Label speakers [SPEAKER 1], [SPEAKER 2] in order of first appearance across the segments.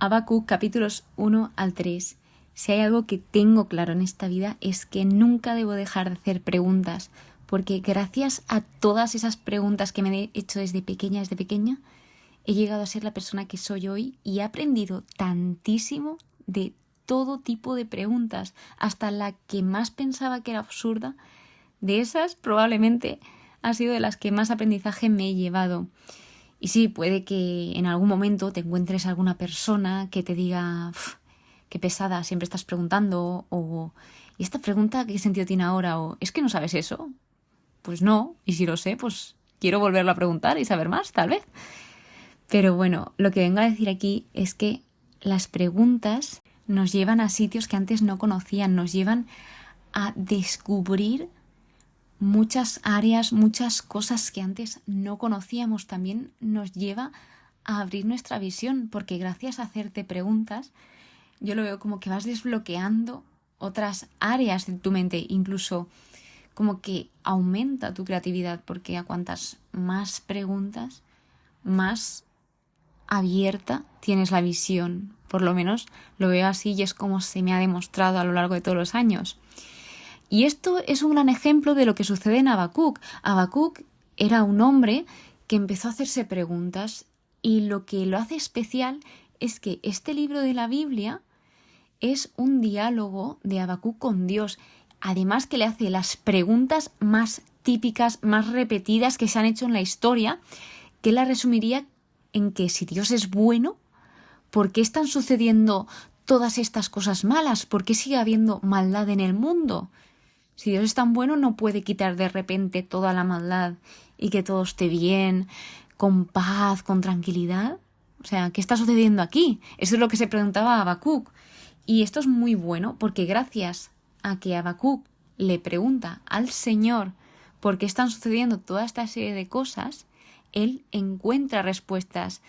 [SPEAKER 1] Habacuc capítulos 1 al 3. Si hay algo que tengo claro en esta vida es que nunca debo dejar de hacer preguntas, porque gracias a todas esas preguntas que me he hecho desde pequeña, he llegado a ser la persona que soy hoy y he aprendido tantísimo de todo tipo de preguntas, hasta la que más pensaba que era absurda. De esas probablemente ha sido de las que más aprendizaje me he llevado. Y sí, puede que en algún momento te encuentres alguna persona que te diga qué pesada, siempre estás preguntando, o ¿y esta pregunta qué sentido tiene ahora? O ¿es que no sabes eso? Pues no, y si lo sé, pues quiero volverlo a preguntar y saber más, tal vez. Pero bueno, lo que vengo a decir aquí es que las preguntas nos llevan a sitios que antes no conocían, nos llevan a descubrir muchas áreas, muchas cosas que antes no conocíamos. También nos lleva a abrir nuestra visión, porque gracias a hacerte preguntas, yo lo veo como que vas desbloqueando otras áreas de tu mente, incluso como que aumenta tu creatividad, porque a cuantas más preguntas, más abierta tienes la visión. Por lo menos lo veo así y es como se me ha demostrado a lo largo de todos los años. Y esto es un gran ejemplo de lo que sucede en Habacuc. Habacuc era un hombre que empezó a hacerse preguntas, y lo que lo hace especial es que este libro de la Biblia es un diálogo de Habacuc con Dios. Además que le hace las preguntas más típicas, más repetidas que se han hecho en la historia, que la resumiría en que si Dios es bueno, ¿por qué están sucediendo todas estas cosas malas? ¿Por qué sigue habiendo maldad en el mundo? Si Dios es tan bueno, no puede quitar de repente toda la maldad y que todo esté bien, con paz, con tranquilidad. O sea, ¿qué está sucediendo aquí? Eso es lo que se preguntaba a Habacuc. Y esto es muy bueno porque gracias a que Habacuc le pregunta al Señor por qué están sucediendo toda esta serie de cosas, él encuentra respuestas.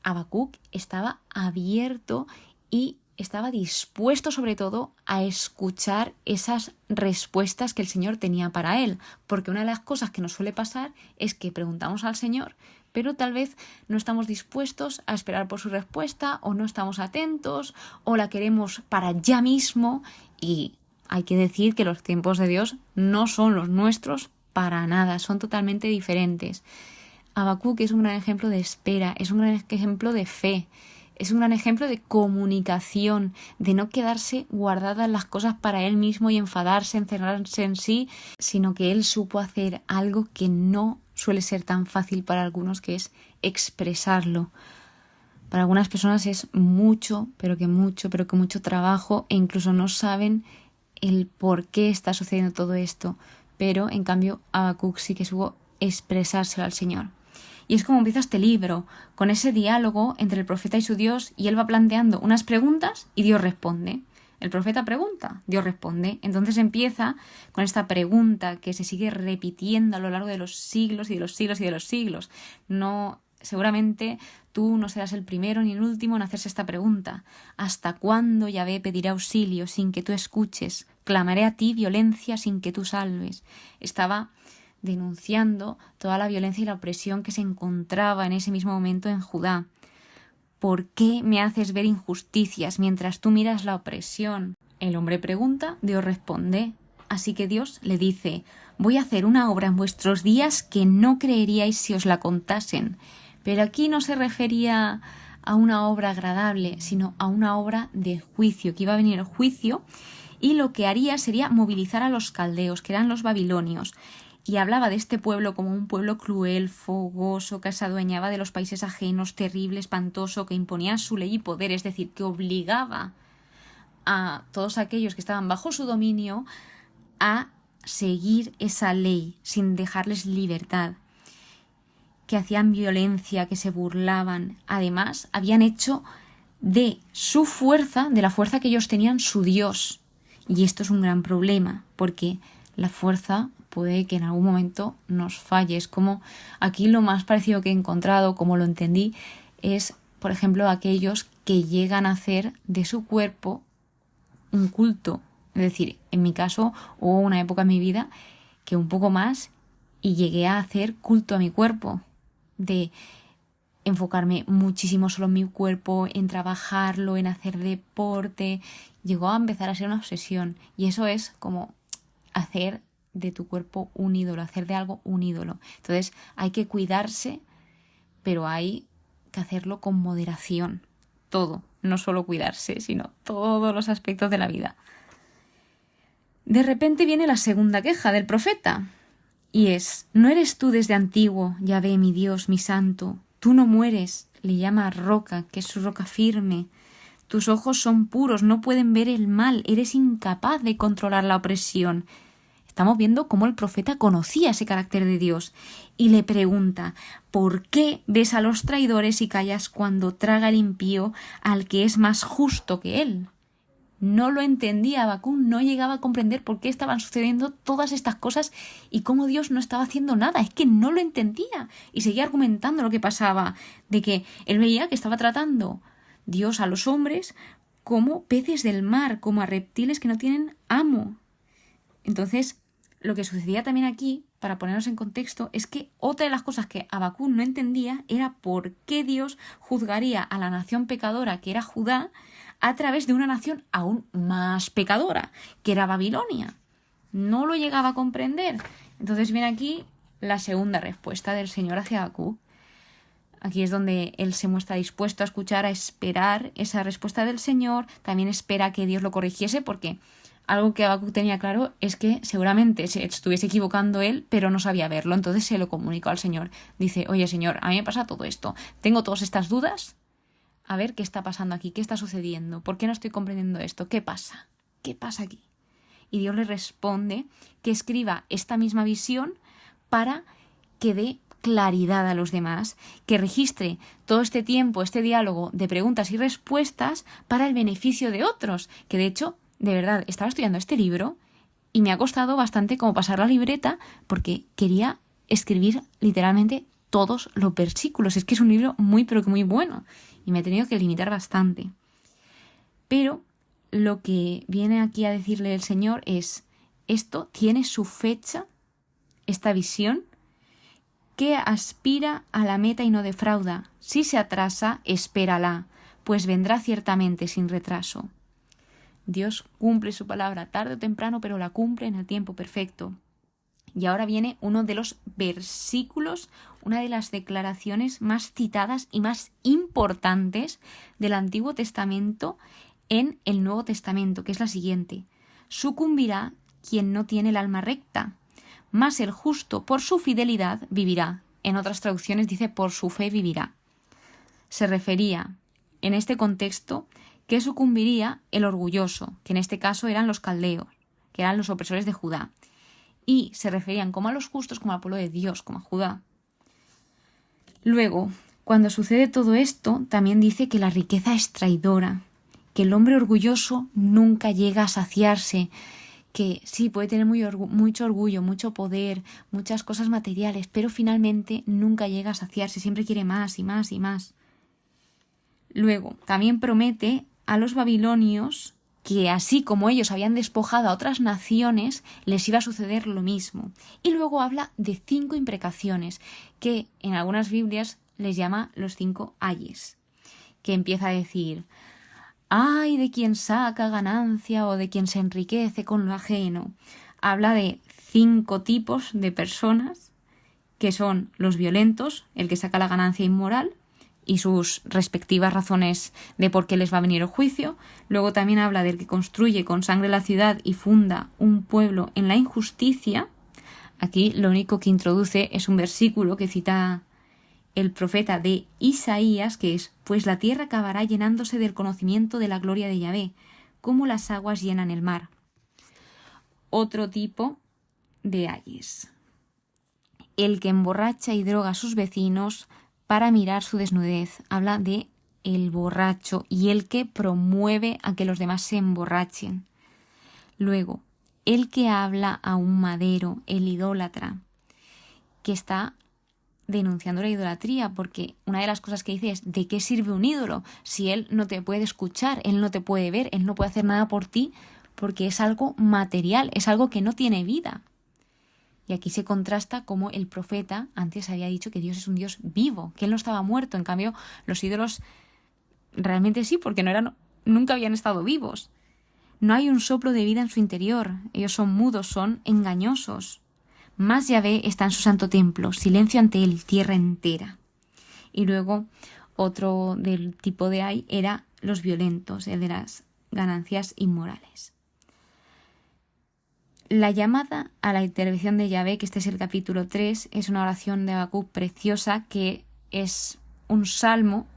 [SPEAKER 1] Habacuc estaba abierto y estaba dispuesto sobre todo a escuchar esas respuestas que el Señor tenía para él, porque una de las cosas que nos suele pasar es que preguntamos al Señor, pero tal vez no estamos dispuestos a esperar por su respuesta, o no estamos atentos, o la queremos para ya mismo. Y hay que decir que los tiempos de Dios no son los nuestros para nada, son totalmente diferentes. Habacuc es un gran ejemplo de espera, es un gran ejemplo de fe, es un gran ejemplo de comunicación, de no quedarse guardadas las cosas para él mismo y enfadarse, encerrarse en sí, sino que él supo hacer algo que no suele ser tan fácil para algunos, que es expresarlo. Para algunas personas es mucho trabajo, e incluso no saben el por qué está sucediendo todo esto. Pero en cambio Habacuc sí que supo expresárselo al Señor. Y es como empieza este libro, con ese diálogo entre el profeta y su Dios, y él va planteando unas preguntas y Dios responde. El profeta pregunta, Dios responde. Entonces empieza con esta pregunta que se sigue repitiendo a lo largo de los siglos y de los siglos y de los siglos. No, seguramente tú no serás el primero ni el último en hacerse esta pregunta. ¿Hasta cuándo Yahvé pedirá auxilio sin que tú escuches? Clamaré a ti violencia sin que tú salves. Estaba denunciando toda la violencia y la opresión que se encontraba en ese mismo momento en Judá. ¿Por qué me haces ver injusticias mientras tú miras la opresión? El hombre pregunta, Dios responde. Así que Dios le dice: voy a hacer una obra en vuestros días que no creeríais si os la contasen. Pero aquí no se refería a una obra agradable, sino a una obra de juicio, que iba a venir el juicio, y lo que haría sería movilizar a los caldeos, que eran los babilonios. Y hablaba de este pueblo como un pueblo cruel, fogoso, que se adueñaba de los países ajenos, terrible, espantoso, que imponía su ley y poder, es decir, que obligaba a todos aquellos que estaban bajo su dominio a seguir esa ley sin dejarles libertad, que hacían violencia, que se burlaban. Además, habían hecho de su fuerza, de la fuerza que ellos tenían, su Dios. Y esto es un gran problema, porque la fuerza puede que en algún momento nos falle. Es como aquí lo más parecido que he encontrado, como lo entendí, es, por ejemplo, aquellos que llegan a hacer de su cuerpo un culto. Es decir, en mi caso hubo una época en mi vida que un poco más y llegué a hacer culto a mi cuerpo, de enfocarme muchísimo solo en mi cuerpo, en trabajarlo, en hacer deporte. Llegó a empezar a ser una obsesión. Y eso es como hacer de tu cuerpo un ídolo, hacer de algo un ídolo. Entonces hay que cuidarse, pero hay que hacerlo con moderación. Todo, no solo cuidarse, sino todos los aspectos de la vida. De repente viene la segunda queja del profeta. Y es: ¿no eres tú desde antiguo, Yahvé, mi Dios, mi santo? Tú no mueres. Le llama roca, que es su roca firme. Tus ojos son puros, no pueden ver el mal. Eres incapaz de controlar la opresión. Estamos viendo cómo el profeta conocía ese carácter de Dios y le pregunta: ¿por qué ves a los traidores y callas cuando traga el impío al que es más justo que él? No lo entendía, Habacuc no llegaba a comprender por qué estaban sucediendo todas estas cosas y cómo Dios no estaba haciendo nada. Es que no lo entendía y seguía argumentando lo que pasaba, de que él veía que estaba tratando Dios a los hombres como peces del mar, como a reptiles que no tienen amo. Entonces, lo que sucedía también aquí, para ponernos en contexto, es que otra de las cosas que Habacuc no entendía era por qué Dios juzgaría a la nación pecadora, que era Judá, a través de una nación aún más pecadora, que era Babilonia. No lo llegaba a comprender. Entonces viene aquí la segunda respuesta del Señor hacia Habacuc. Aquí es donde él se muestra dispuesto a escuchar, a esperar esa respuesta del Señor. También espera que Dios lo corrigiese, porque algo que Habacuc tenía claro es que seguramente se estuviese equivocando él, pero no sabía verlo. Entonces se lo comunicó al Señor. Dice: oye, Señor, a mí me pasa todo esto. Tengo todas estas dudas. A ver qué está pasando aquí, qué está sucediendo, por qué no estoy comprendiendo esto, qué pasa aquí. Y Dios le responde que escriba esta misma visión para que dé claridad a los demás, que registre todo este tiempo, este diálogo de preguntas y respuestas para el beneficio de otros, que de hecho, de verdad, estaba estudiando este libro y me ha costado bastante como pasar la libreta porque quería escribir literalmente todos los versículos. Es que es un libro muy, pero que muy bueno. Y me he tenido que limitar bastante. Pero lo que viene aquí a decirle el Señor es: esto tiene su fecha, esta visión, que aspira a la meta y no defrauda. Si se atrasa, espérala, pues vendrá ciertamente sin retraso. Dios cumple su palabra tarde o temprano, pero la cumple en el tiempo perfecto. Y ahora viene uno de los versículos, una de las declaraciones más citadas y más importantes del Antiguo Testamento en el Nuevo Testamento, que es la siguiente: sucumbirá quien no tiene el alma recta, mas el justo por su fidelidad vivirá. En otras traducciones dice: por su fe vivirá. Se refería en este contexto que sucumbiría el orgulloso, que en este caso eran los caldeos, que eran los opresores de Judá. Y se referían como a los justos, como al pueblo de Dios, como a Judá. Luego, cuando sucede todo esto, también dice que la riqueza es traidora, que el hombre orgulloso nunca llega a saciarse, que sí, puede tener mucho orgullo, mucho poder, muchas cosas materiales, pero finalmente nunca llega a saciarse, siempre quiere más y más y más. Luego, también promete a los babilonios que así como ellos habían despojado a otras naciones, les iba a suceder lo mismo. Y luego habla de 5 imprecaciones, que en algunas Biblias les llama los 5 ayes, que empieza a decir: ¡ay de quien saca ganancia o de quien se enriquece con lo ajeno! Habla de 5 tipos de personas, que son los violentos, el que saca la ganancia inmoral, y sus respectivas razones de por qué les va a venir el juicio. Luego también habla del que construye con sangre la ciudad y funda un pueblo en la injusticia. Aquí lo único que introduce es un versículo que cita el profeta de Isaías, que es: pues la tierra acabará llenándose del conocimiento de la gloria de Yahvé, como las aguas llenan el mar. Otro tipo de ayes: el que emborracha y droga a sus vecinos para mirar su desnudez. Habla de el borracho y el que promueve a que los demás se emborrachen. Luego, el que habla a un madero, el idólatra, que está denunciando la idolatría, porque una de las cosas que dice es: ¿de qué sirve un ídolo si él no te puede escuchar, él no te puede ver, él no puede hacer nada por ti, porque es algo material, es algo que no tiene vida? Y aquí se contrasta como el profeta antes había dicho que Dios es un Dios vivo, que Él no estaba muerto. En cambio, los ídolos realmente sí, porque nunca habían estado vivos. No hay un soplo de vida en su interior. Ellos son mudos, son engañosos. Más Yahvé está en su santo templo, silencio ante Él, tierra entera. Y luego otro del tipo de Ay era los violentos, el de las ganancias inmorales. La llamada a la intervención de Yahvé, que este es el capítulo 3, es una oración de Habacuc preciosa que es un salmo,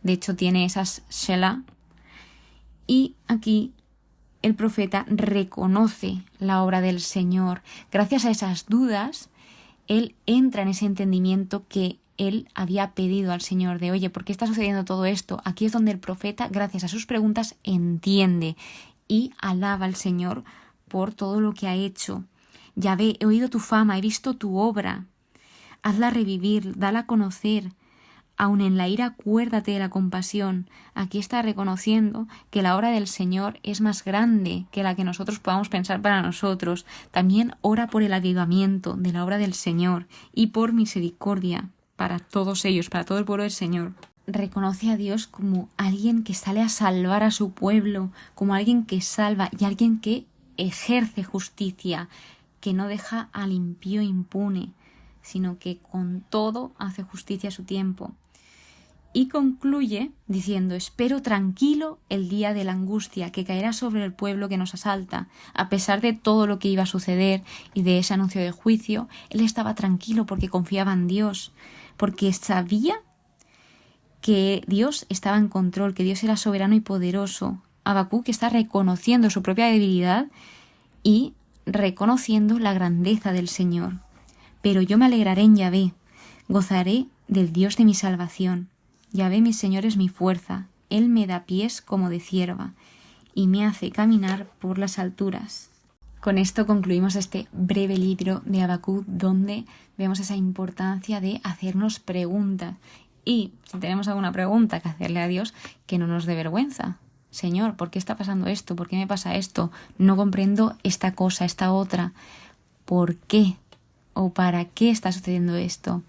[SPEAKER 1] de hecho tiene esas Shelah, y aquí el profeta reconoce la obra del Señor. Gracias a esas dudas, él entra en ese entendimiento que él había pedido al Señor de, oye, ¿por qué está sucediendo todo esto? Aquí es donde el profeta, gracias a sus preguntas, entiende y alaba al Señor por todo lo que ha hecho. Yahvé, he oído tu fama, he visto tu obra. Hazla revivir, dala a conocer. Aun en la ira, acuérdate de la compasión. Aquí está reconociendo que la obra del Señor es más grande que la que nosotros podamos pensar para nosotros. También ora por el avivamiento de la obra del Señor y por misericordia para todos ellos, para todo el pueblo del Señor. Reconoce a Dios como alguien que sale a salvar a su pueblo, como alguien que salva y alguien que ejerce justicia, que no deja al impío impune, sino que con todo hace justicia a su tiempo. Y concluye diciendo, espero tranquilo el día de la angustia que caerá sobre el pueblo que nos asalta. A pesar de todo lo que iba a suceder y de ese anuncio de juicio, él estaba tranquilo porque confiaba en Dios, porque sabía que Dios estaba en control, que Dios era soberano y poderoso. Habacuc está reconociendo su propia debilidad y reconociendo la grandeza del Señor. Pero yo me alegraré en Yahvé, gozaré del Dios de mi salvación. Yahvé, mi Señor, es mi fuerza. Él me da pies como de cierva y me hace caminar por las alturas. Con esto concluimos este breve libro de Habacuc, donde vemos esa importancia de hacernos preguntas. Y si tenemos alguna pregunta que hacerle a Dios, que no nos dé vergüenza. Señor, ¿por qué está pasando esto? ¿Por qué me pasa esto? No comprendo esta cosa, esta otra. ¿Por qué? ¿O para qué está sucediendo esto?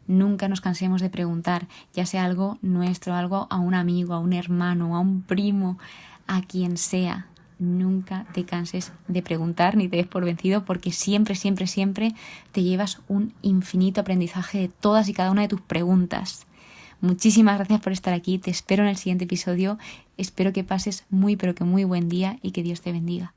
[SPEAKER 1] Nunca nos cansemos de preguntar, ya sea algo nuestro, algo a un amigo, a un hermano, a un primo, a quien sea. Nunca te canses de preguntar ni te des por vencido, porque siempre, siempre, siempre te llevas un infinito aprendizaje de todas y cada una de tus preguntas. Muchísimas gracias por estar aquí, te espero en el siguiente episodio, espero que pases muy pero que muy buen día y que Dios te bendiga.